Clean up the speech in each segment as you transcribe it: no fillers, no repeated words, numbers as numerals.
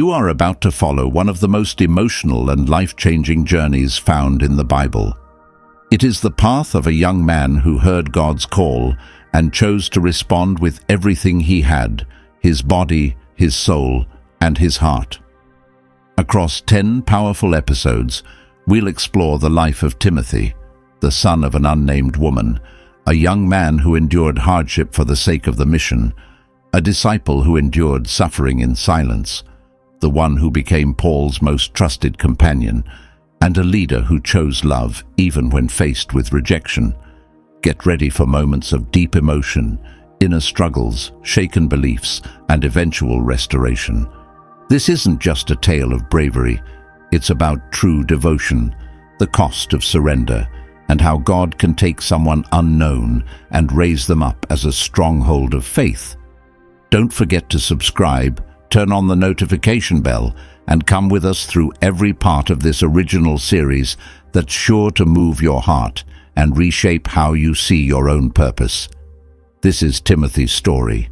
You are about to follow one of the most emotional and life-changing journeys found in the Bible. It is the path of a young man who heard God's call and chose to respond with everything he had, his body, his soul, and his heart. Across 10 powerful episodes, we'll explore the life of Timothy, the son of an unnamed woman, a young man who endured hardship for the sake of the mission, a disciple who endured suffering in silence, the one who became Paul's most trusted companion, and a leader who chose love even when faced with rejection. Get ready for moments of deep emotion, inner struggles, shaken beliefs, and eventual restoration. This isn't just a tale of bravery, it's about true devotion, the cost of surrender, and how God can take someone unknown and raise them up as a stronghold of faith. Don't forget to subscribe, turn on the notification bell, and come with us through every part of this original series that's sure to move your heart and reshape how you see your own purpose. This is Timothy's story,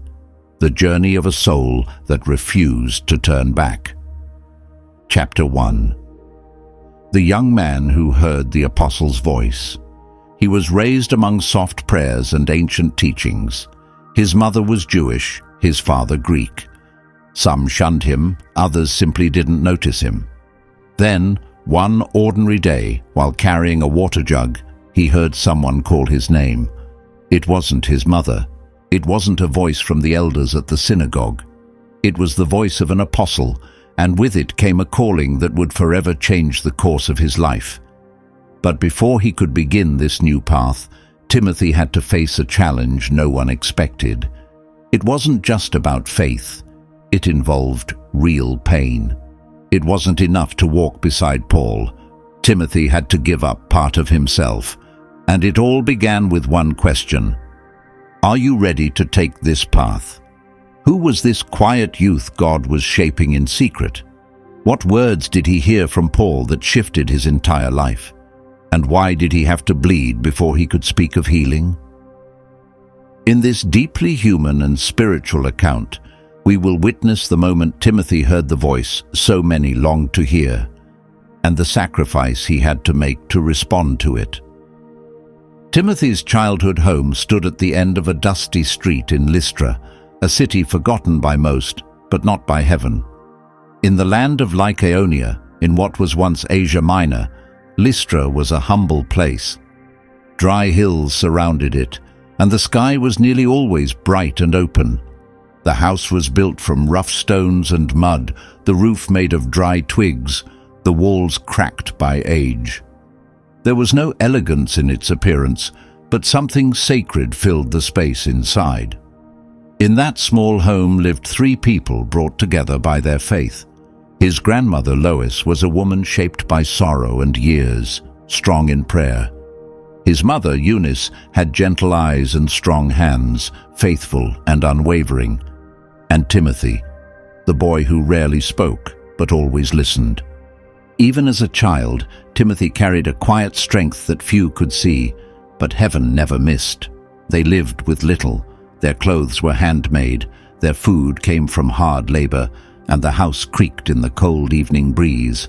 the journey of a soul that refused to turn back. Chapter 1. The young man who heard the apostle's voice. He was raised among soft prayers and ancient teachings. His mother was Jewish, his father Greek. Some shunned him, others simply didn't notice him. Then, one ordinary day, while carrying a water jug, he heard someone call his name. It wasn't his mother. It wasn't a voice from the elders at the synagogue. It was the voice of an apostle, and with it came a calling that would forever change the course of his life. But before he could begin this new path, Timothy had to face a challenge no one expected. It wasn't just about faith. It involved real pain. It wasn't enough to walk beside Paul. Timothy had to give up part of himself. And it all began with one question. Are you ready to take this path? Who was this quiet youth God was shaping in secret? What words did he hear from Paul that shifted his entire life? And why did he have to bleed before he could speak of healing? In this deeply human and spiritual account, we will witness the moment Timothy heard the voice so many longed to hear, and the sacrifice he had to make to respond to it. Timothy's childhood home stood at the end of a dusty street in Lystra, a city forgotten by most, but not by heaven. In the land of Lycaonia, in what was once Asia Minor, Lystra was a humble place. Dry hills surrounded it, and the sky was nearly always bright and open. The house was built from rough stones and mud, the roof made of dry twigs, the walls cracked by age. There was no elegance in its appearance, but something sacred filled the space inside. In that small home lived 3 people brought together by their faith. His grandmother Lois was a woman shaped by sorrow and years, strong in prayer. His mother Eunice had gentle eyes and strong hands, faithful and unwavering. And Timothy, the boy who rarely spoke but always listened. Even as a child, Timothy carried a quiet strength that few could see, but heaven never missed. They lived with little, their clothes were handmade, their food came from hard labor, and the house creaked in the cold evening breeze.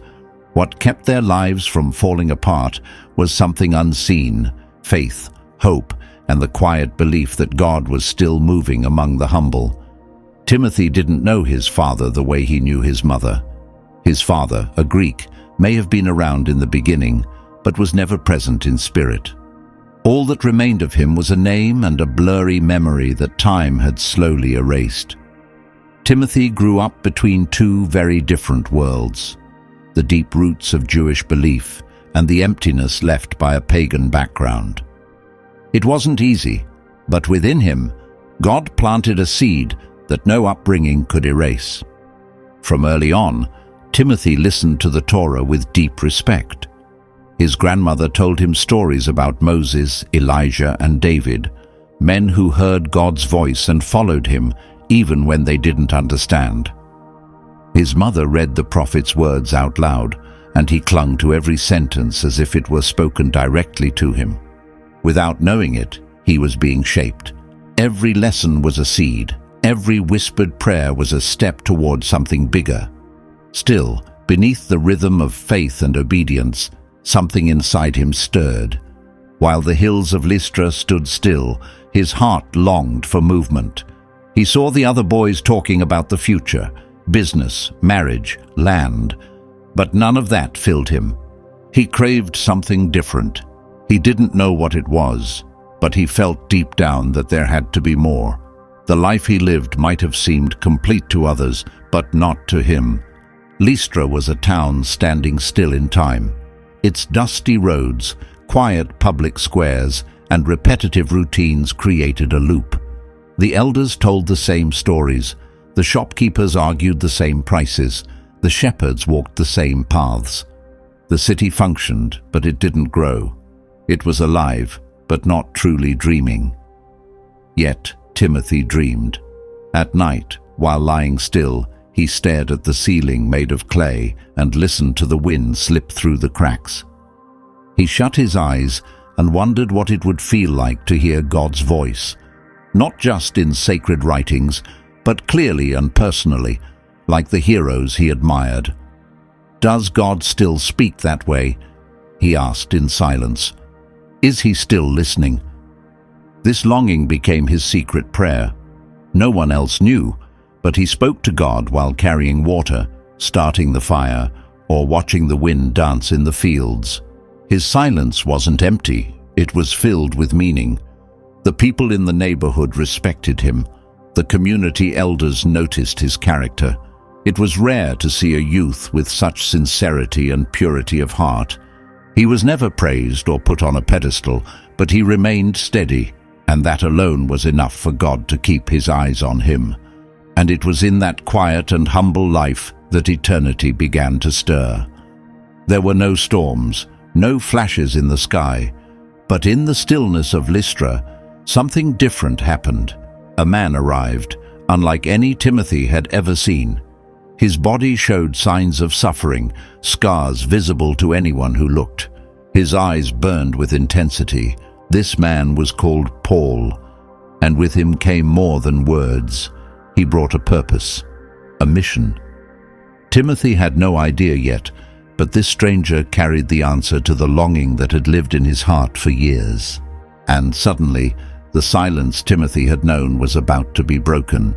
What kept their lives from falling apart was something unseen: faith, hope, and the quiet belief that God was still moving among the humble. Timothy didn't know his father the way he knew his mother. His father, a Greek, may have been around in the beginning, but was never present in spirit. All that remained of him was a name and a blurry memory that time had slowly erased. Timothy grew up between 2 very different worlds, the deep roots of Jewish belief and the emptiness left by a pagan background. It wasn't easy, but within him, God planted a seed that no upbringing could erase. From early on, Timothy listened to the Torah with deep respect. His grandmother told him stories about Moses, Elijah, and David, men who heard God's voice and followed him even when they didn't understand. His mother read the prophet's words out loud, and he clung to every sentence as if it were spoken directly to him. Without knowing it, he was being shaped. Every lesson was a seed. Every whispered prayer was a step toward something bigger. Still, beneath the rhythm of faith and obedience, something inside him stirred. While the hills of Lystra stood still, his heart longed for movement. He saw the other boys talking about the future, business, marriage, land, but none of that filled him. He craved something different. He didn't know what it was, but he felt deep down that there had to be more. The life he lived might have seemed complete to others, but not to him. Lystra was a town standing still in time. Its dusty roads, quiet public squares, and repetitive routines created a loop. The elders told the same stories, the shopkeepers argued the same prices, the shepherds walked the same paths. The city functioned, but it didn't grow. It was alive, but not truly dreaming. Yet Timothy dreamed. At night, while lying still, he stared at the ceiling made of clay and listened to the wind slip through the cracks. He shut his eyes and wondered what it would feel like to hear God's voice, not just in sacred writings, but clearly and personally, like the heroes he admired. Does God still speak that way? He asked in silence. Is he still listening? This longing became his secret prayer. No one else knew, but he spoke to God while carrying water, starting the fire, or watching the wind dance in the fields. His silence wasn't empty, it was filled with meaning. The people in the neighborhood respected him. The community elders noticed his character. It was rare to see a youth with such sincerity and purity of heart. He was never praised or put on a pedestal, but he remained steady, and that alone was enough for God to keep his eyes on him. And it was in that quiet and humble life that eternity began to stir. There were no storms, no flashes in the sky, but in the stillness of Lystra, something different happened. A man arrived, unlike any Timothy had ever seen. His body showed signs of suffering, scars visible to anyone who looked. His eyes burned with intensity. This man was called Paul, and with him came more than words. He brought a purpose, a mission. Timothy had no idea yet, but this stranger carried the answer to the longing that had lived in his heart for years. And suddenly, the silence Timothy had known was about to be broken.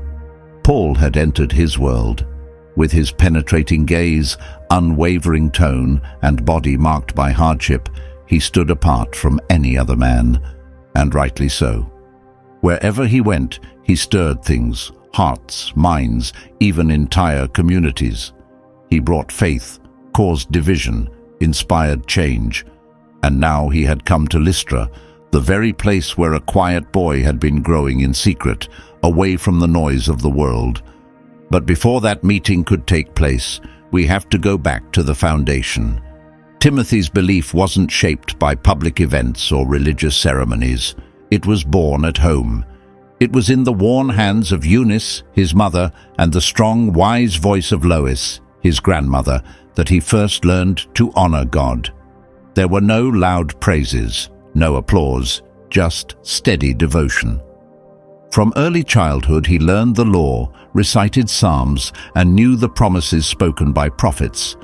Paul had entered his world. With his penetrating gaze, unwavering tone, and body marked by hardship, he stood apart from any other man, and rightly so. Wherever he went, he stirred things, hearts, minds, even entire communities. He brought faith, caused division, inspired change, and now he had come to Lystra, the very place where a quiet boy had been growing in secret, away from the noise of the world. But before that meeting could take place, we have to go back to the foundation. Timothy's belief wasn't shaped by public events or religious ceremonies. It was born at home. It was in the worn hands of Eunice, his mother, and the strong, wise voice of Lois, his grandmother, that he first learned to honor God. There were no loud praises, no applause, just steady devotion. From early childhood he learned the law, recited psalms, and knew the promises spoken by prophets,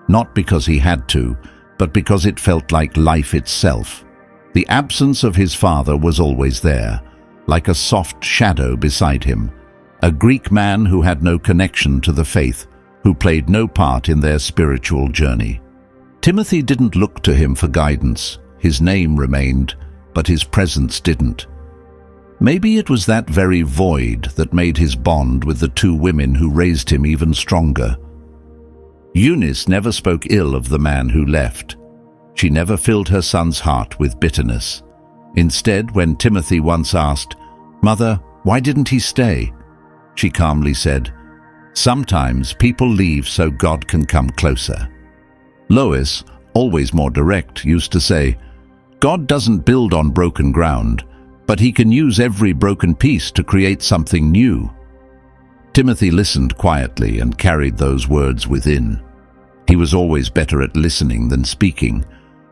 not because he had to, but because it felt like life itself. The absence of his father was always there, like a soft shadow beside him, a Greek man who had no connection to the faith, who played no part in their spiritual journey. Timothy didn't look to him for guidance. His name remained, but his presence didn't. Maybe it was that very void that made his bond with the two women who raised him even stronger. Eunice never spoke ill of the man who left. She never filled her son's heart with bitterness. Instead, when Timothy once asked, "Mother, why didn't he stay?" she calmly said, "Sometimes people leave so God can come closer." Lois, always more direct, used to say, "God doesn't build on broken ground, but he can use every broken piece to create something new." Timothy listened quietly and carried those words within. He was always better at listening than speaking,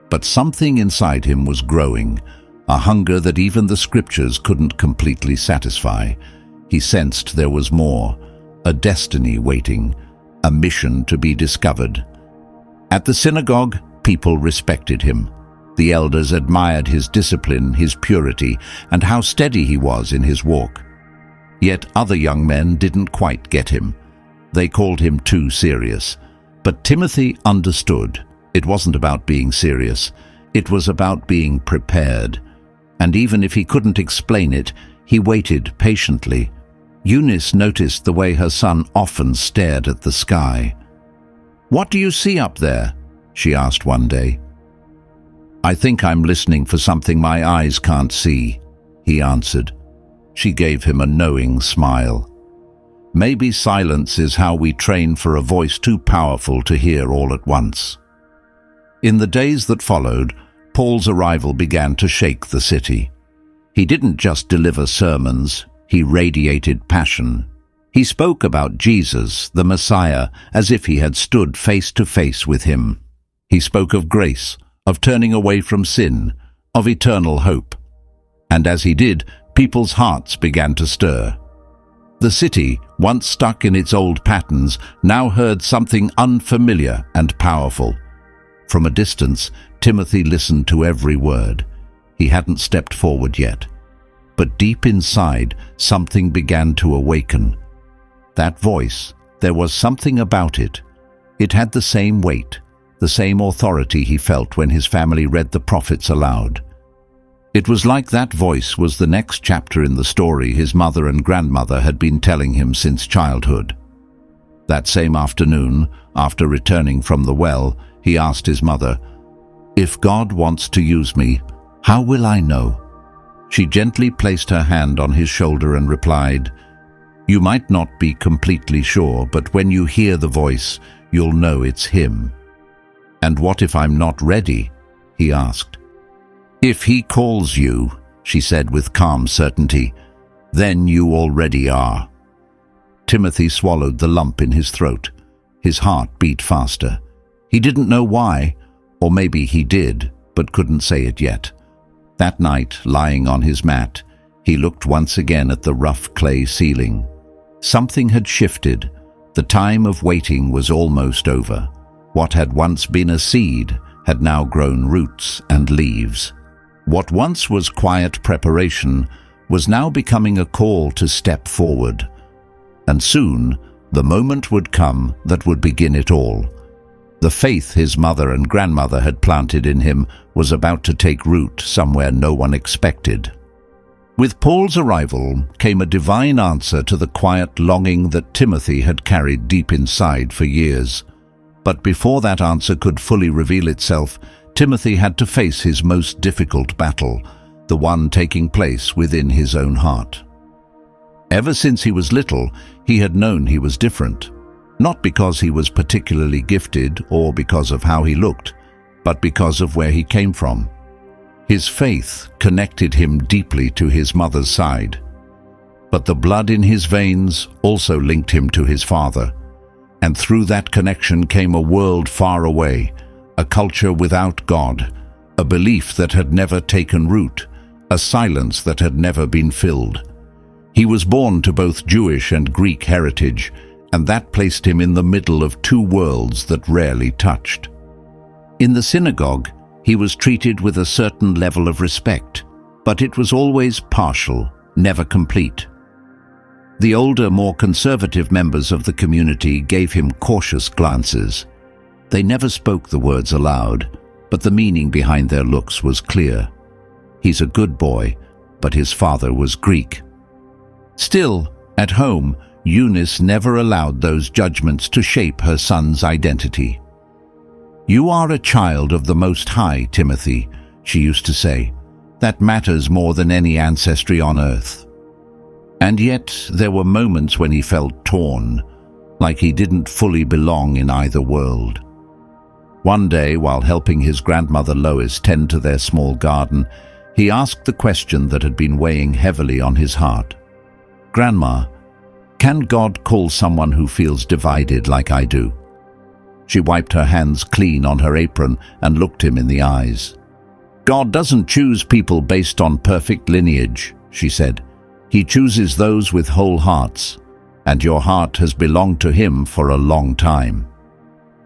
but something inside him was growing, a hunger that even the scriptures couldn't completely satisfy. He sensed there was more, a destiny waiting, a mission to be discovered. At the synagogue, people respected him. The elders admired his discipline, his purity, and how steady he was in his walk. Yet other young men didn't quite get him. They called him too serious. But Timothy understood. It wasn't about being serious. It was about being prepared. And even if he couldn't explain it, he waited patiently. Eunice noticed the way her son often stared at the sky. "What do you see up there?" she asked one day. "I think I'm listening for something my eyes can't see," he answered. She gave him a knowing smile. Maybe silence is how we train for a voice too powerful to hear all at once. In the days that followed, Paul's arrival began to shake the city. He didn't just deliver sermons, he radiated passion. He spoke about Jesus, the Messiah, as if he had stood face to face with him. He spoke of grace, of turning away from sin, of eternal hope. And as he did, people's hearts began to stir. The city, once stuck in its old patterns, now heard something unfamiliar and powerful. From a distance, Timothy listened to every word. He hadn't stepped forward yet. But deep inside, something began to awaken. That voice, there was something about it. It had the same weight, the same authority he felt when his family read the prophets aloud. It was like that voice was the next chapter in the story his mother and grandmother had been telling him since childhood. That same afternoon, after returning from the well, he asked his mother, "If God wants to use me, how will I know?" She gently placed her hand on his shoulder and replied, "You might not be completely sure, but when you hear the voice, you'll know it's him." "And what if I'm not ready?" he asked. "If he calls you," she said with calm certainty, "then you already are." Timothy swallowed the lump in his throat. His heart beat faster. He didn't know why, or maybe he did, but couldn't say it yet. That night, lying on his mat, he looked once again at the rough clay ceiling. Something had shifted. The time of waiting was almost over. What had once been a seed had now grown roots and leaves. What once was quiet preparation was now becoming a call to step forward. And soon, the moment would come that would begin it all. The faith his mother and grandmother had planted in him was about to take root somewhere no one expected. With Paul's arrival came a divine answer to the quiet longing that Timothy had carried deep inside for years. But before that answer could fully reveal itself, Timothy had to face his most difficult battle, the one taking place within his own heart. Ever since he was little, he had known he was different. Not because he was particularly gifted or because of how he looked, but because of where he came from. His faith connected him deeply to his mother's side. But the blood in his veins also linked him to his father. And through that connection came a world far away, a culture without God, a belief that had never taken root, a silence that had never been filled. He was born to both Jewish and Greek heritage, and that placed him in the middle of two worlds that rarely touched. In the synagogue, he was treated with a certain level of respect, but it was always partial, never complete. The older, more conservative members of the community gave him cautious glances. They never spoke the words aloud, but the meaning behind their looks was clear. He's a good boy, but his father was Greek. Still, at home, Eunice never allowed those judgments to shape her son's identity. "You are a child of the Most High, Timothy," she used to say. "That matters more than any ancestry on earth." And yet there were moments when he felt torn, like he didn't fully belong in either world. One day, while helping his grandmother Lois tend to their small garden, he asked the question that had been weighing heavily on his heart. "Grandma, can God call someone who feels divided like I do?" She wiped her hands clean on her apron and looked him in the eyes. "God doesn't choose people based on perfect lineage," she said. "He chooses those with whole hearts. and your heart has belonged to him for a long time."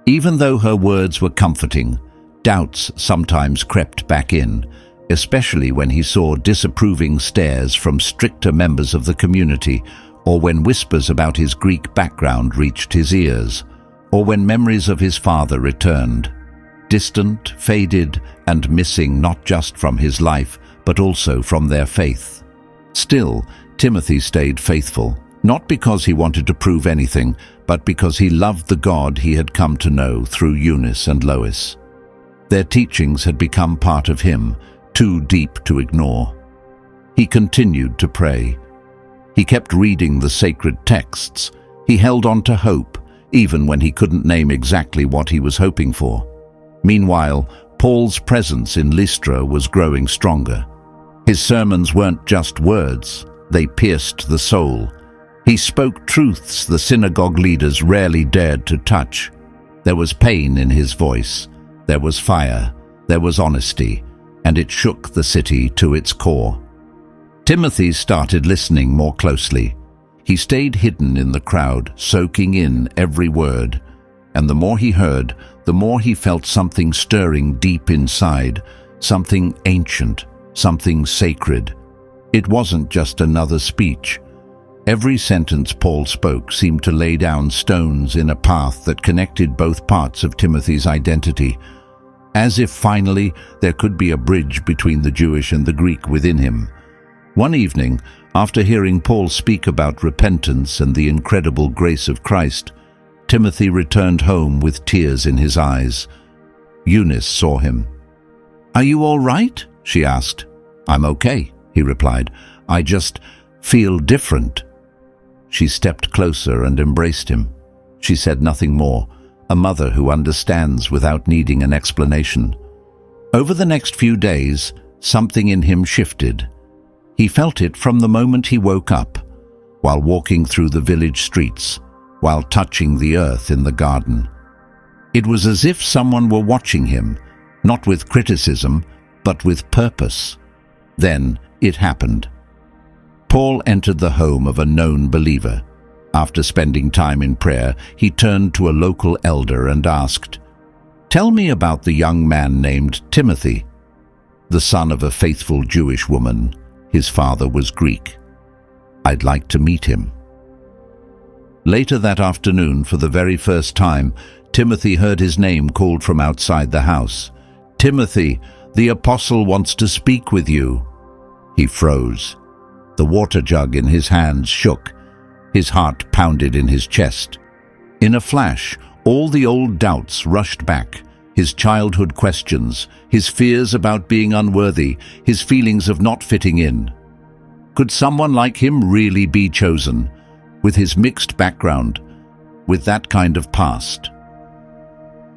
Even though her words were comforting, doubts sometimes crept back in, especially when he saw disapproving stares from stricter members of the community, or when whispers about his Greek background reached his ears, or when memories of his father returned, distant, faded, and missing not just from his life, but also from their faith. Still, Timothy stayed faithful, not because he wanted to prove anything, but because he loved the God he had come to know through Eunice and Lois. Their teachings had become part of him, too deep to ignore. He continued to pray. He kept reading the sacred texts. He held on to hope, even when he couldn't name exactly what he was hoping for. Meanwhile, Paul's presence in Lystra was growing stronger. His sermons weren't just words, they pierced the soul. He spoke truths the synagogue leaders rarely dared to touch. There was pain in his voice, there was fire, there was honesty, and it shook the city to its core. Timothy started listening more closely. He stayed hidden in the crowd, soaking in every word. And the more he heard, the more he felt something stirring deep inside, something ancient, something sacred. It wasn't just another speech. Every sentence Paul spoke seemed to lay down stones in a path that connected both parts of Timothy's identity, as if finally there could be a bridge between the Jewish and the Greek within him. One evening, after hearing Paul speak about repentance and the incredible grace of Christ, Timothy returned home with tears in his eyes. Eunice saw him. "Are you all right?" she asked. "I'm okay," he replied. "I just feel different." She stepped closer and embraced him. She said nothing more, a mother who understands without needing an explanation. Over the next few days, something in him shifted. He felt it from the moment he woke up, while walking through the village streets, while touching the earth in the garden. It was as if someone were watching him, not with criticism, but with purpose. Then it happened. Paul entered the home of a known believer. After spending time in prayer, he turned to a local elder and asked, "Tell me about the young man named Timothy, the son of a faithful Jewish woman. His father was Greek. I'd like to meet him." Later that afternoon, for the very first time, Timothy heard his name called from outside the house. "Timothy, the apostle wants to speak with you." He froze. The water jug in his hands shook. His heart pounded in his chest. In a flash, all the old doubts rushed back. His childhood questions, his fears about being unworthy, his feelings of not fitting in. Could someone like him really be chosen, with his mixed background, with that kind of past?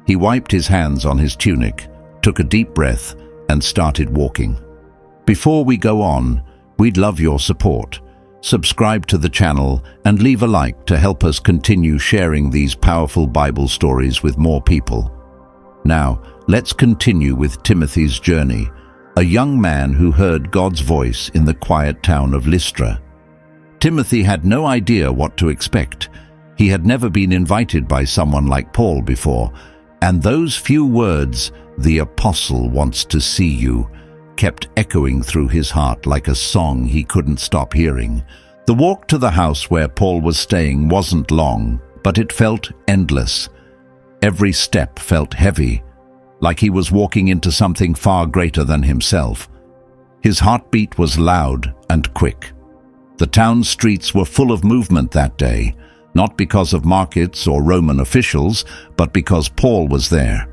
He wiped his hands on his tunic, took a deep breath, and started walking. Before we go on, we'd love your support. Subscribe to the channel and leave a like to help us continue sharing these powerful Bible stories with more people. Now, let's continue with Timothy's journey, a young man who heard God's voice in the quiet town of Lystra. Timothy had no idea what to expect. He had never been invited by someone like Paul before, and those few words, "The apostle wants to see you," kept echoing through his heart like a song he couldn't stop hearing. The walk to the house where Paul was staying wasn't long, but it felt endless. Every step felt heavy, like he was walking into something far greater than himself. His heartbeat was loud and quick. The town streets were full of movement that day, not because of markets or Roman officials, but because Paul was there.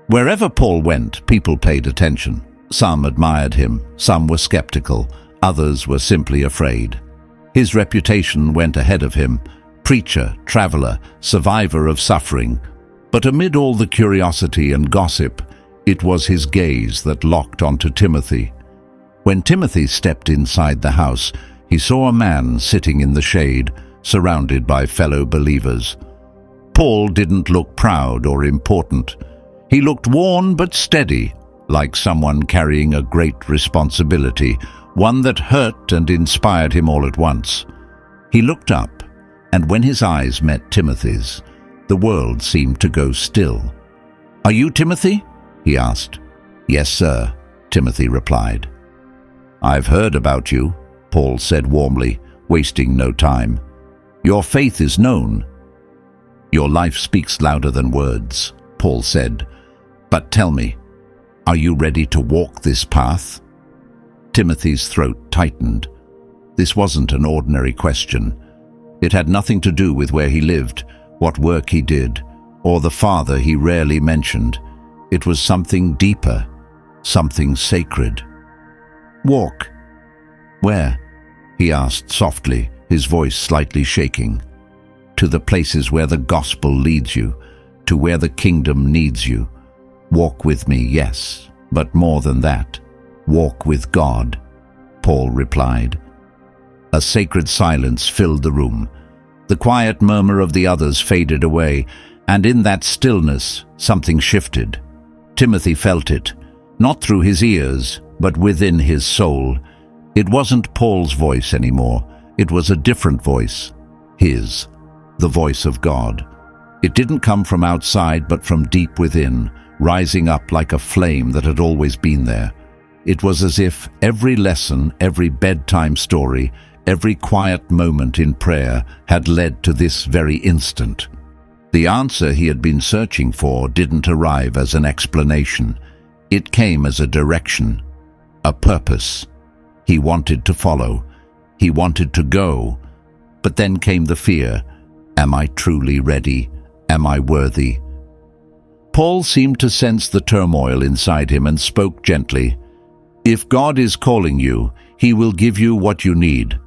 Wherever Paul went, people paid attention. Some admired him, some were skeptical, others were simply afraid. His reputation went ahead of him: preacher, traveler, survivor of suffering. But amid all the curiosity and gossip, it was his gaze that locked onto Timothy. When Timothy stepped inside the house, he saw a man sitting in the shade, surrounded by fellow believers. Paul didn't look proud or important. He looked worn but steady, like someone carrying a great responsibility, one that hurt and inspired him all at once. He looked up, and when his eyes met Timothy's, the world seemed to go still. "Are you Timothy?" he asked. "Yes, sir," Timothy replied. "I've heard about you," Paul said warmly, wasting no time. "Your faith is known." "Your life speaks louder than words," Paul said. "But tell me, are you ready to walk this path?" Timothy's throat tightened. This wasn't an ordinary question. It had nothing to do with where he lived, what work he did, or the Father he rarely mentioned. It was something deeper, something sacred. "Walk." "Where?" he asked softly, his voice slightly shaking. "To the places where the gospel leads you, to where the kingdom needs you. Walk with me, yes, but more than that. Walk with God," Paul replied. A sacred silence filled the room. The quiet murmur of the others faded away, and in that stillness, something shifted. Timothy felt it, not through his ears, but within his soul. It wasn't Paul's voice anymore. It was a different voice. His. The voice of God. It didn't come from outside, but from deep within, rising up like a flame that had always been there. It was as if every lesson, every bedtime story, every quiet moment in prayer had led to this very instant. The answer he had been searching for didn't arrive as an explanation. It came as a direction, a purpose. He wanted to follow. He wanted to go. But then came the fear. Am I truly ready? Am I worthy? Paul seemed to sense the turmoil inside him and spoke gently. "If God is calling you, He will give you what you need.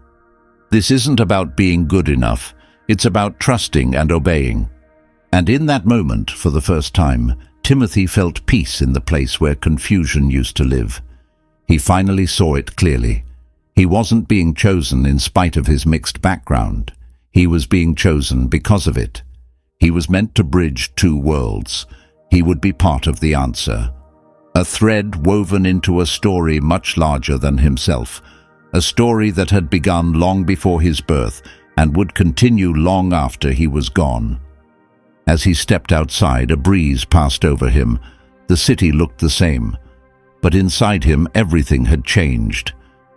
This isn't about being good enough. It's about trusting and obeying." And in that moment, for the first time, Timothy felt peace in the place where confusion used to live. He finally saw it clearly. He wasn't being chosen in spite of his mixed background. He was being chosen because of it. He was meant to bridge two worlds. He would be part of the answer. A thread woven into a story much larger than himself. A story that had begun long before his birth and would continue long after he was gone. As he stepped outside, a breeze passed over him. The city looked the same, but inside him everything had changed.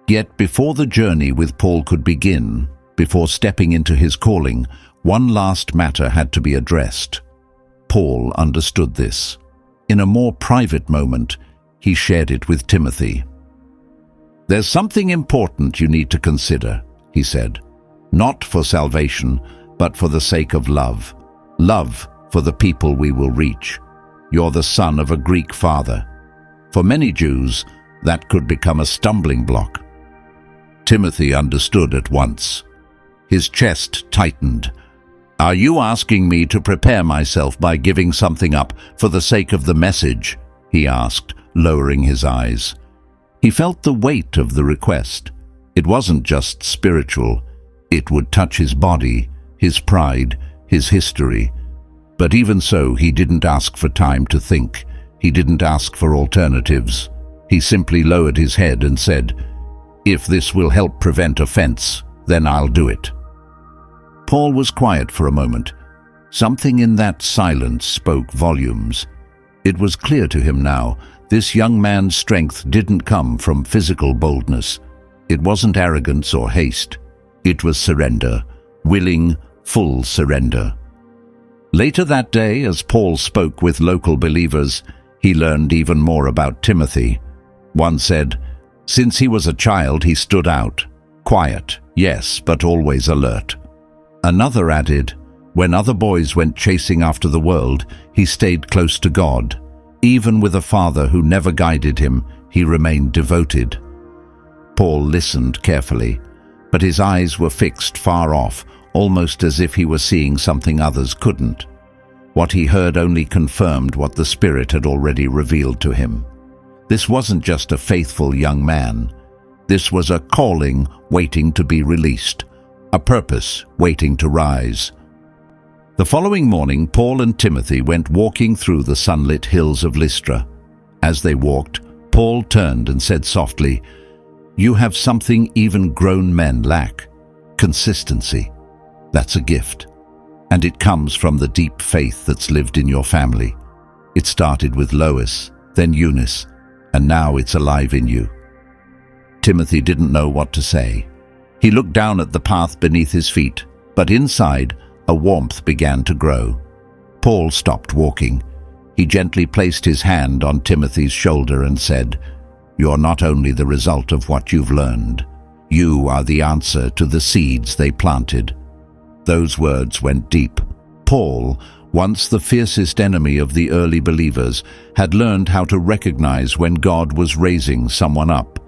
Yet before the journey with Paul could begin, before stepping into his calling, one last matter had to be addressed. Paul understood this. In a more private moment, he shared it with Timothy. "There's something important you need to consider," he said. "Not for salvation, but for the sake of love. Love for the people we will reach. You're the son of a Greek father. For many Jews, that could become a stumbling block." Timothy understood at once. His chest tightened. "Are you asking me to prepare myself by giving something up for the sake of the message?" he asked, lowering his eyes. He felt the weight of the request. It wasn't just spiritual. It would touch his body, his pride, his history. But even so, he didn't ask for time to think. He didn't ask for alternatives. He simply lowered his head and said, "If this will help prevent offense, then I'll do it." Paul was quiet for a moment. Something in that silence spoke volumes. It was clear to him now, this young man's strength didn't come from physical boldness. It wasn't arrogance or haste. It was surrender, willing, full surrender. Later that day, as Paul spoke with local believers, he learned even more about Timothy. One said, "Since he was a child, he stood out. Quiet, yes, but always alert." Another added, "When other boys went chasing after the world, he stayed close to God. Even with a father who never guided him, he remained devoted." Paul listened carefully, but his eyes were fixed far off, almost as if he were seeing something others couldn't. What he heard only confirmed what the Spirit had already revealed to him. This wasn't just a faithful young man. This was a calling waiting to be released, a purpose waiting to rise. The following morning, Paul and Timothy went walking through the sunlit hills of Lystra. As they walked, Paul turned and said softly, "You have something even grown men lack: consistency." That's a gift. And it comes from the deep faith that's lived in your family. It started with Lois, then Eunice, and now it's alive in you. Timothy didn't know what to say. He looked down at the path beneath his feet, but inside, a warmth began to grow. Paul stopped walking. He gently placed his hand on Timothy's shoulder and said, "You're not only the result of what you've learned. You are the answer to the seeds they planted." Those words went deep. Paul, once the fiercest enemy of the early believers, had learned how to recognize when God was raising someone up.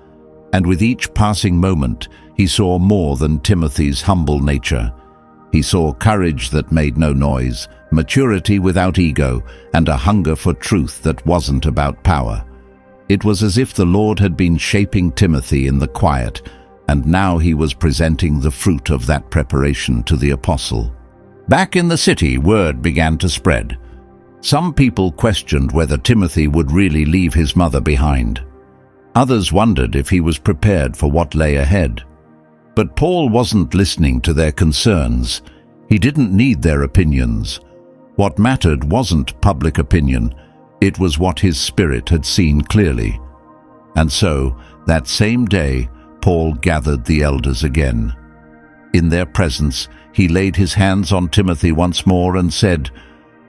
And with each passing moment, he saw more than Timothy's humble nature. He saw courage that made no noise, maturity without ego, and a hunger for truth that wasn't about power. It was as if the Lord had been shaping Timothy in the quiet, and now he was presenting the fruit of that preparation to the apostle. Back in the city, word began to spread. Some people questioned whether Timothy would really leave his mother behind. Others wondered if he was prepared for what lay ahead. But Paul wasn't listening to their concerns. He didn't need their opinions. What mattered wasn't public opinion. It was what his spirit had seen clearly. And so, that same day, Paul gathered the elders again. In their presence, he laid his hands on Timothy once more and said,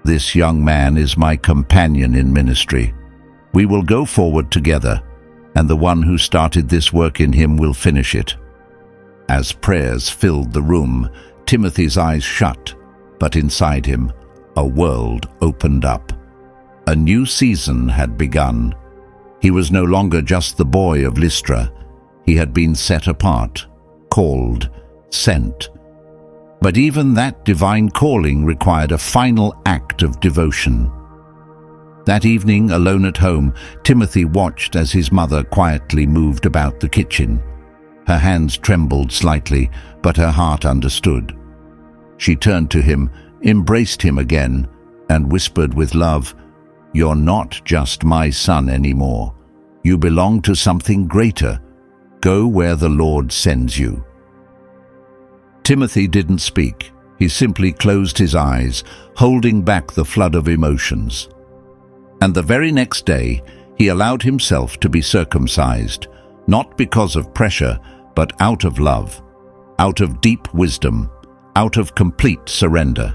"This young man is my companion in ministry. We will go forward together, and the one who started this work in him will finish it." As prayers filled the room, Timothy's eyes shut, but inside him, a world opened up. A new season had begun. He was no longer just the boy of Lystra. He had been set apart, called, sent. But even that divine calling required a final act of devotion. That evening, alone at home, Timothy watched as his mother quietly moved about the kitchen. Her hands trembled slightly, but her heart understood. She turned to him, embraced him again, and whispered with love, "You're not just my son anymore. You belong to something greater. Go where the Lord sends you." Timothy didn't speak. He simply closed his eyes, holding back the flood of emotions. And the very next day, he allowed himself to be circumcised, not because of pressure, but out of love, out of deep wisdom, out of complete surrender.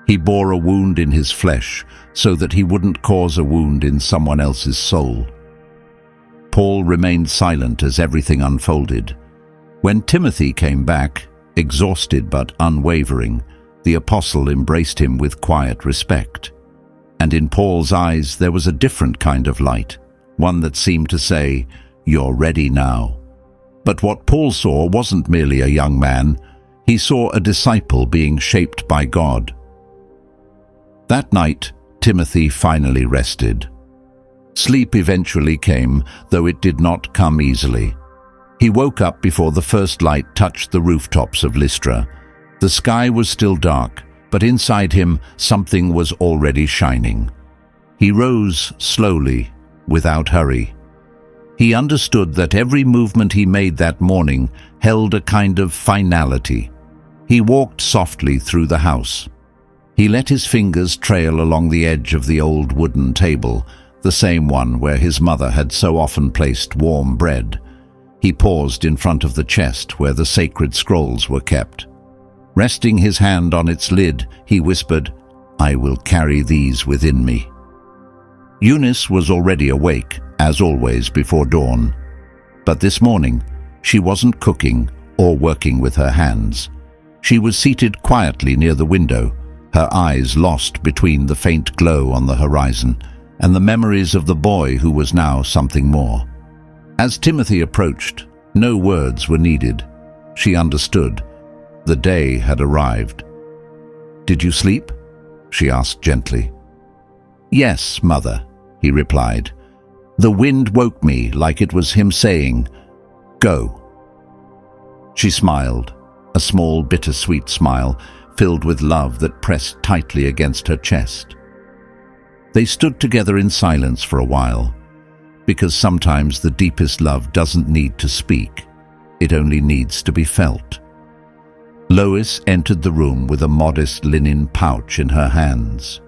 He bore a wound in his flesh so that he wouldn't cause a wound in someone else's soul. Paul remained silent as everything unfolded. When Timothy came back, exhausted but unwavering, the apostle embraced him with quiet respect. And in Paul's eyes there was a different kind of light, one that seemed to say, "You're ready now." But what Paul saw wasn't merely a young man. He saw a disciple being shaped by God. That night, Timothy finally rested. Sleep eventually came, though it did not come easily. He woke up before the first light touched the rooftops of Lystra. The sky was still dark, but inside him something was already shining. He rose slowly, without hurry. He understood that every movement he made that morning held a kind of finality. He walked softly through the house. He let his fingers trail along the edge of the old wooden table, the same one where his mother had so often placed warm bread. He paused in front of the chest where the sacred scrolls were kept. Resting his hand on its lid, he whispered, "I will carry these within me." Eunice was already awake, as always before dawn. But this morning, she wasn't cooking or working with her hands. She was seated quietly near the window, her eyes lost between the faint glow on the horizon and the memories of the boy who was now something more. As Timothy approached, no words were needed. She understood. The day had arrived. "Did you sleep?" she asked gently. "Yes, Mother," he replied. "The wind woke me like it was him saying, 'Go.'" She smiled, a small bittersweet smile filled with love that pressed tightly against her chest. They stood together in silence for a while, because sometimes the deepest love doesn't need to speak, it only needs to be felt. Lois entered the room with a modest linen pouch in her hands.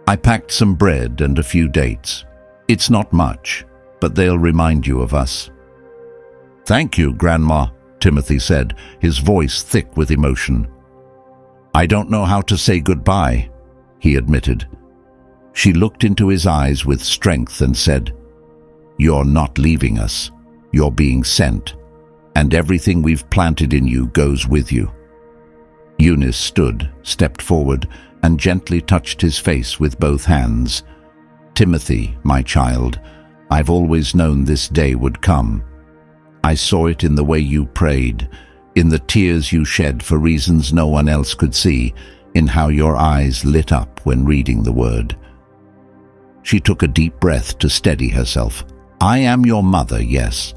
"I packed some bread and a few dates. It's not much, but they'll remind you of us." "Thank you, Grandma," Timothy said, his voice thick with emotion. "I don't know how to say goodbye," he admitted. She looked into his eyes with strength and said, "You're not leaving us. You're being sent, and everything we've planted in you goes with you." Eunice stood, stepped forward, and gently touched his face with both hands. "Timothy, my child, I've always known this day would come. I saw it in the way you prayed, in the tears you shed for reasons no one else could see, in how your eyes lit up when reading the word." She took a deep breath to steady herself. "I am your mother, yes,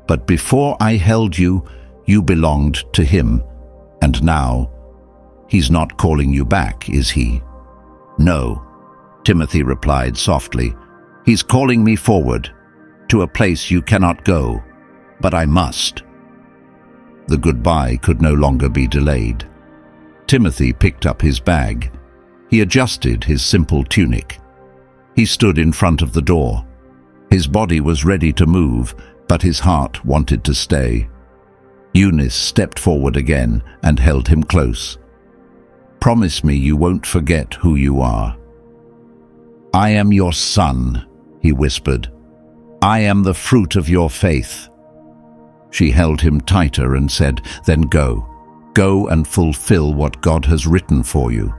but before I held you, you belonged to him, and now, he's not calling you back, is he?" "No," Timothy replied softly. "He's calling me forward, to a place you cannot go, but I must." The goodbye could no longer be delayed. Timothy picked up his bag. He adjusted his simple tunic. He stood in front of the door. His body was ready to move, but his heart wanted to stay. Eunice stepped forward again and held him close. "Promise me you won't forget who you are." "I am your son," he whispered. "I am the fruit of your faith." She held him tighter and said, "Then go. Go and fulfill what God has written for you."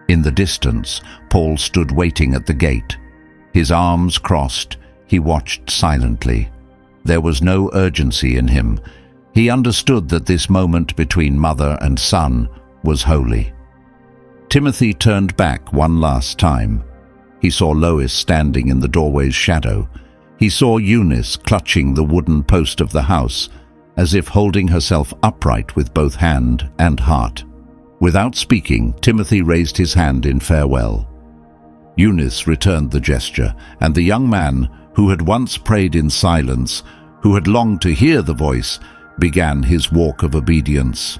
In the distance, Paul stood waiting at the gate. His arms crossed, he watched silently. There was no urgency in him. He understood that this moment between mother and son was holy. Timothy turned back one last time. He saw Lois standing in the doorway's shadow. He saw Eunice clutching the wooden post of the house, as if holding herself upright with both hand and heart. Without speaking, Timothy raised his hand in farewell. Eunice returned the gesture, and the young man, who had once prayed in silence, who had longed to hear the voice, began his walk of obedience.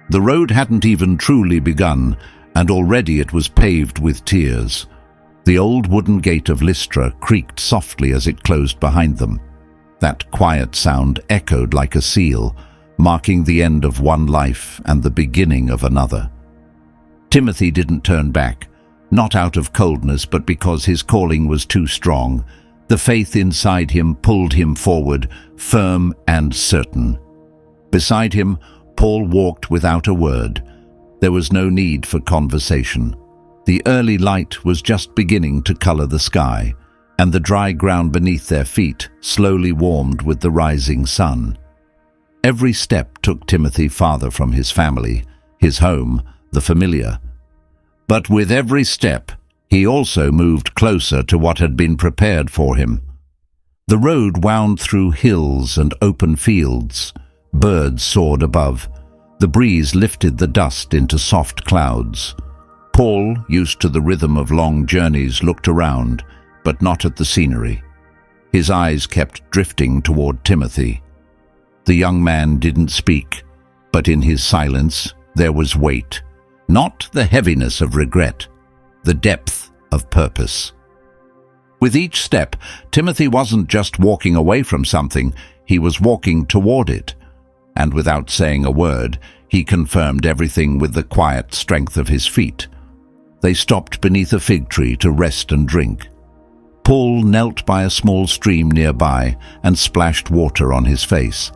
The road hadn't even truly begun, and already it was paved with tears. The old wooden gate of Lystra creaked softly as it closed behind them. That quiet sound echoed like a seal, marking the end of one life and the beginning of another. Timothy didn't turn back, not out of coldness, but because his calling was too strong. The faith inside him pulled him forward, firm and certain. Beside him, Paul walked without a word. There was no need for conversation. The early light was just beginning to color the sky, and the dry ground beneath their feet slowly warmed with the rising sun. Every step took Timothy farther from his family, his home, the familiar. But with every step, he also moved closer to what had been prepared for him. The road wound through hills and open fields. Birds soared above. The breeze lifted the dust into soft clouds. Paul, used to the rhythm of long journeys, looked around, but not at the scenery. His eyes kept drifting toward Timothy. The young man didn't speak, but in his silence there was weight. Not the heaviness of regret, the depth of purpose. With each step, Timothy wasn't just walking away from something, he was walking toward it. And without saying a word, he confirmed everything with the quiet strength of his feet. They stopped beneath a fig tree to rest and drink. Paul knelt by a small stream nearby and splashed water on his face.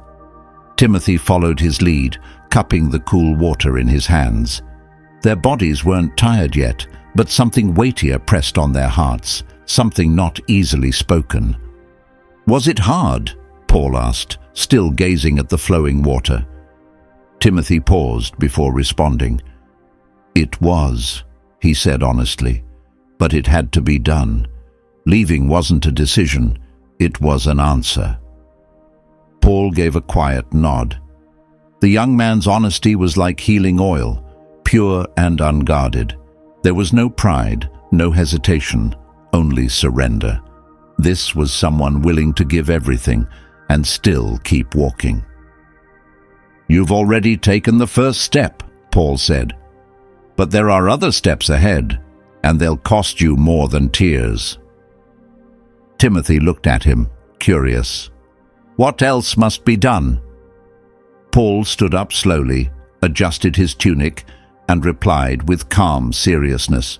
Timothy followed his lead, cupping the cool water in his hands. Their bodies weren't tired yet, but something weightier pressed on their hearts, something not easily spoken. "Was it hard?" Paul asked, still gazing at the flowing water. Timothy paused before responding. "It was," he said honestly, "but it had to be done. Leaving wasn't a decision, it was an answer." Paul gave a quiet nod. The young man's honesty was like healing oil, pure and unguarded. There was no pride, no hesitation, only surrender. This was someone willing to give everything and still keep walking. "You've already taken the first step," Paul said. "But there are other steps ahead, and they'll cost you more than tears." Timothy looked at him, curious. "What else must be done?" Paul stood up slowly, adjusted his tunic, and replied with calm seriousness.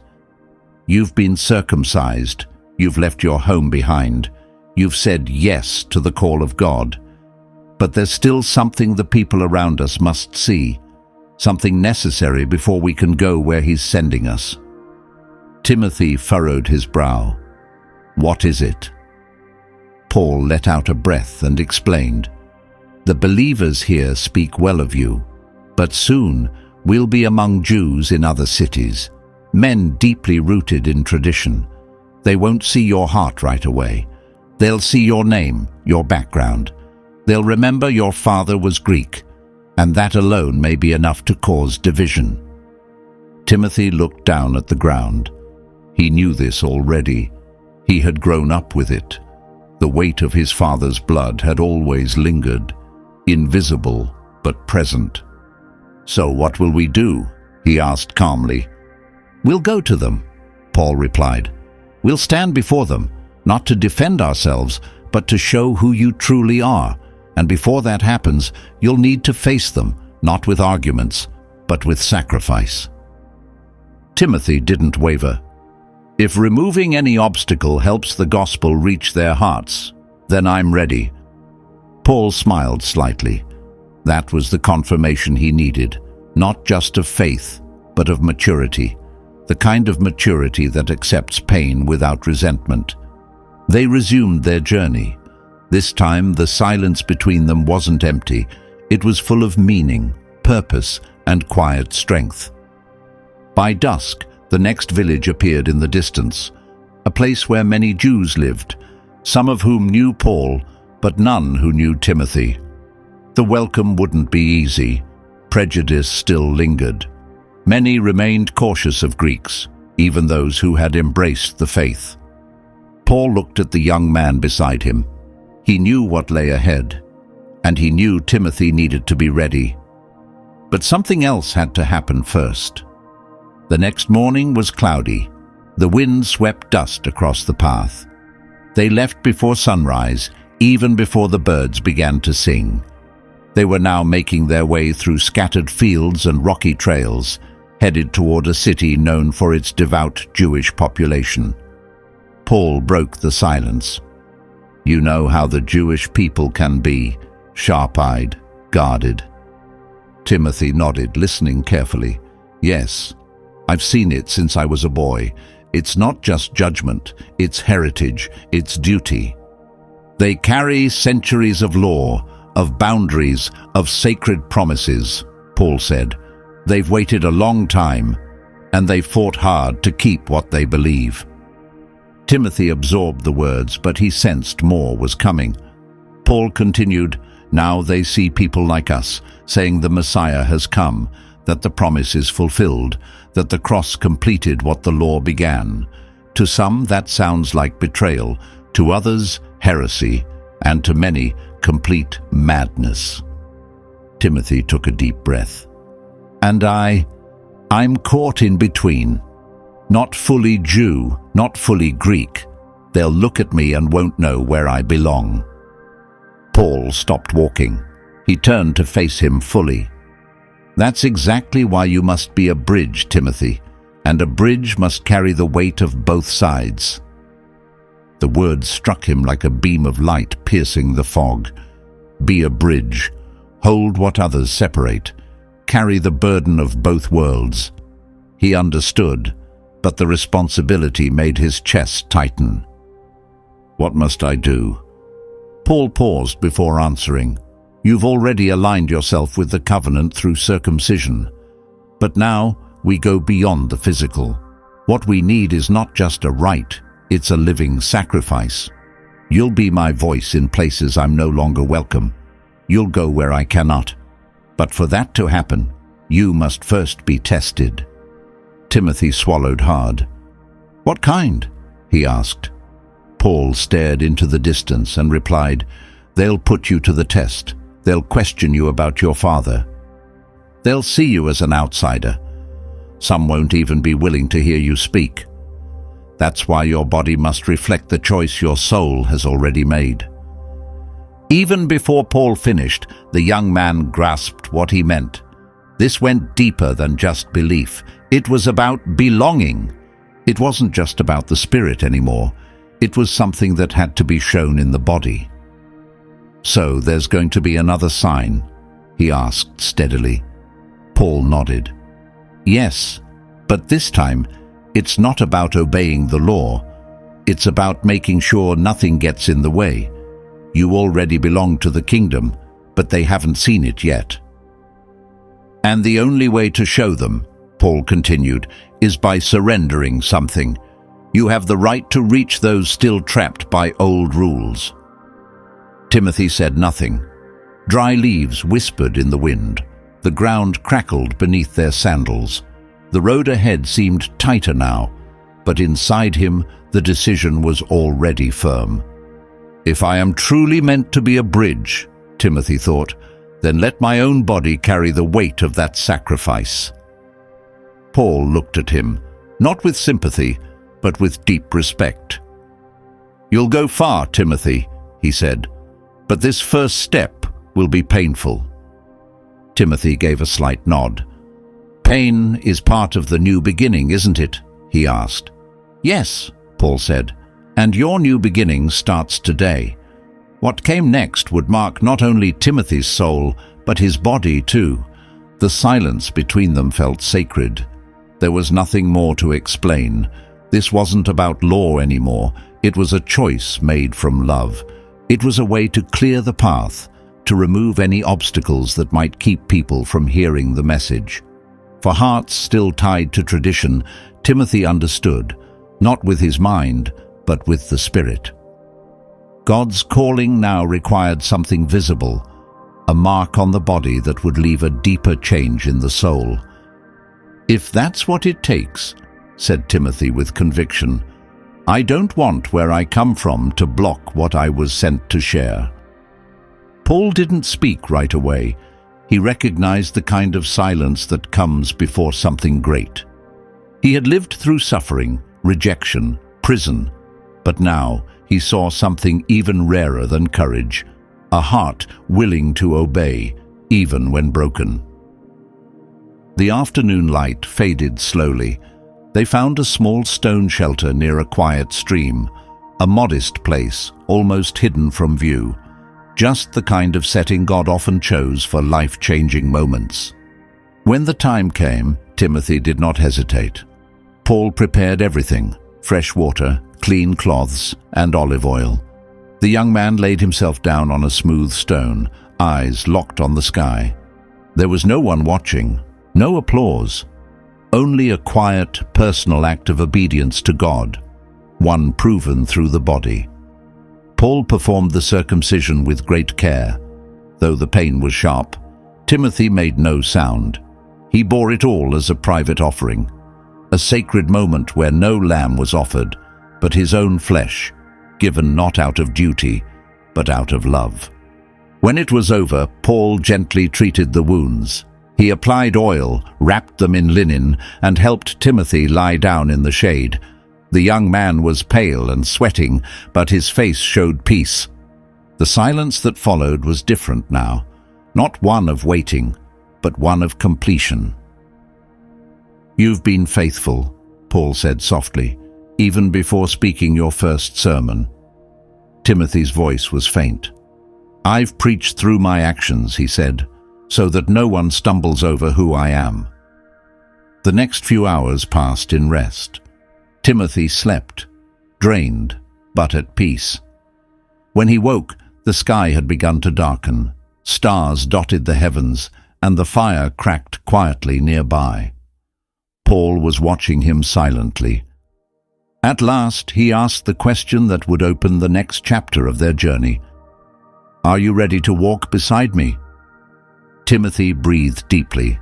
"You've been circumcised. You've left your home behind. You've said yes to the call of God. But there's still something the people around us must see, something necessary before we can go where He's sending us." Timothy furrowed his brow. "What is it?" Paul let out a breath and explained, "The believers here speak well of you, but soon we'll be among Jews in other cities, men deeply rooted in tradition. They won't see your heart right away. They'll see your name, your background. They'll remember your father was Greek, and that alone may be enough to cause division." Timothy looked down at the ground. He knew this already. He had grown up with it. The weight of his father's blood had always lingered, invisible but present. "So what will we do?" he asked calmly. "We'll go to them," Paul replied. "We'll stand before them, not to defend ourselves, but to show who you truly are. And before that happens, you'll need to face them, not with arguments, but with sacrifice." Timothy didn't waver. "If removing any obstacle helps the gospel reach their hearts, then I'm ready." Paul smiled slightly. That was the confirmation he needed, not just of faith, but of maturity, the kind of maturity that accepts pain without resentment. They resumed their journey. This time, the silence between them wasn't empty. It was full of meaning, purpose, and quiet strength. By dusk, the next village appeared in the distance, a place where many Jews lived, some of whom knew Paul, but none who knew Timothy. The welcome wouldn't be easy. Prejudice still lingered. Many remained cautious of Greeks, even those who had embraced the faith. Paul looked at the young man beside him. He knew what lay ahead, and he knew Timothy needed to be ready. But something else had to happen first. The next morning was cloudy. The wind swept dust across the path. They left before sunrise, even before the birds began to sing. They were now making their way through scattered fields and rocky trails, headed toward a city known for its devout Jewish population. Paul broke the silence. "You know how the Jewish people can be, sharp-eyed, guarded." Timothy nodded, listening carefully. "Yes, I've seen it since I was a boy. It's not just judgment, it's heritage, it's duty. They carry centuries of law, of boundaries, of sacred promises," Paul said. "They've waited a long time, and they've fought hard to keep what they believe." Timothy absorbed the words, but he sensed more was coming. Paul continued, "Now they see people like us, saying the Messiah has come, that the promise is fulfilled, that the cross completed what the law began. To some that sounds like betrayal, to others heresy, and to many complete madness." Timothy took a deep breath. "And I'm caught in between. Not fully Jew, not fully Greek. They'll look at me and won't know where I belong." Paul stopped walking. He turned to face him fully. "That's exactly why you must be a bridge, Timothy, and a bridge must carry the weight of both sides." The words struck him like a beam of light piercing the fog. Be a bridge. Hold what others separate. Carry the burden of both worlds. He understood, but the responsibility made his chest tighten. "What must I do?" Paul paused before answering. "You've already aligned yourself with the covenant through circumcision. But now we go beyond the physical. What we need is not just a rite, it's a living sacrifice. You'll be my voice in places I'm no longer welcome. You'll go where I cannot. But for that to happen, you must first be tested." Timothy swallowed hard. "What kind?" he asked. Paul stared into the distance and replied, "They'll put you to the test. They'll question you about your father. They'll see you as an outsider. Some won't even be willing to hear you speak. That's why your body must reflect the choice your soul has already made." Even before Paul finished, the young man grasped what he meant. This went deeper than just belief. It was about belonging. It wasn't just about the spirit anymore. It was something that had to be shown in the body. "So there's going to be another sign?" he asked steadily. Paul nodded. "Yes, but this time it's not about obeying the law. It's about making sure nothing gets in the way. You already belong to the kingdom, but they haven't seen it yet. And the only way to show them," Paul continued, "is by surrendering something. You have the right to reach those still trapped by old rules." Timothy said nothing. Dry leaves whispered in the wind. The ground crackled beneath their sandals. The road ahead seemed tighter now, but inside him the decision was already firm. "If I am truly meant to be a bridge," Timothy thought, "then let my own body carry the weight of that sacrifice." Paul looked at him, not with sympathy, but with deep respect. "You'll go far, Timothy," he said, "but this first step will be painful." Timothy gave a slight nod. "Pain is part of the new beginning, isn't it?" he asked. "Yes," Paul said, "and your new beginning starts today." What came next would mark not only Timothy's soul, but his body too. The silence between them felt sacred. There was nothing more to explain. This wasn't about law anymore. It was a choice made from love. It was a way to clear the path, to remove any obstacles that might keep people from hearing the message. For hearts still tied to tradition, Timothy understood, not with his mind, but with the Spirit. God's calling now required something visible, a mark on the body that would leave a deeper change in the soul. "If that's what it takes," said Timothy with conviction, "I don't want where I come from to block what I was sent to share." Paul didn't speak right away. He recognized the kind of silence that comes before something great. He had lived through suffering, rejection, prison, but now he saw something even rarer than courage, a heart willing to obey, even when broken. The afternoon light faded slowly. They found a small stone shelter near a quiet stream, a modest place, almost hidden from view. Just the kind of setting God often chose for life-changing moments. When the time came, Timothy did not hesitate. Paul prepared everything: fresh water, clean cloths, and olive oil. The young man laid himself down on a smooth stone, eyes locked on the sky. There was no one watching, no applause, only a quiet, personal act of obedience to God, one proven through the body. Paul performed the circumcision with great care. Though the pain was sharp, Timothy made no sound. He bore it all as a private offering, a sacred moment where no lamb was offered, but his own flesh, given not out of duty, but out of love. When it was over, Paul gently treated the wounds. He applied oil, wrapped them in linen, and helped Timothy lie down in the shade. The young man was pale and sweating, but his face showed peace. The silence that followed was different now, not one of waiting, but one of completion. "You've been faithful," Paul said softly, "even before speaking your first sermon." Timothy's voice was faint. "I've preached through my actions," he said, "so that no one stumbles over who I am." The next few hours passed in rest. Timothy slept, drained, but at peace. When he woke, the sky had begun to darken. Stars dotted the heavens, and the fire cracked quietly nearby. Paul was watching him silently. At last, he asked the question that would open the next chapter of their journey. "Are you ready to walk beside me?" Timothy breathed deeply.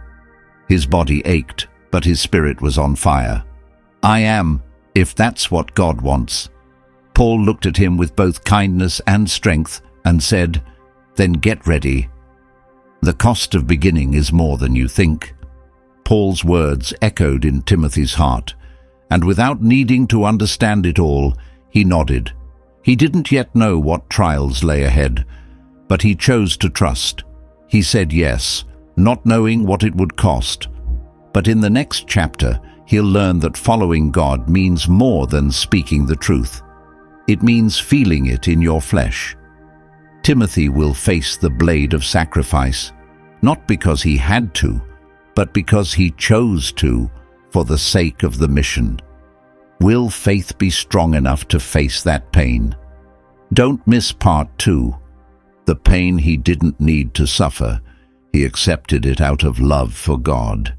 His body ached, but his spirit was on fire. "I am, if that's what God wants." Paul looked at him with both kindness and strength and said, "Then get ready. The cost of beginning is more than you think. Paul's words echoed in Timothy's heart, and without needing to understand it all, he nodded. He didn't yet know what trials lay ahead, but he chose to trust. He said yes, not knowing what it would cost. But in the next chapter, he'll learn that following God means more than speaking the truth. It means feeling it in your flesh. Timothy will face the blade of sacrifice, not because he had to, but because he chose to, for the sake of the mission. Will faith be strong enough to face that pain? Don't miss part 2. The pain he didn't need to suffer, he accepted it out of love for God.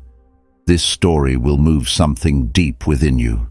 This story will move something deep within you.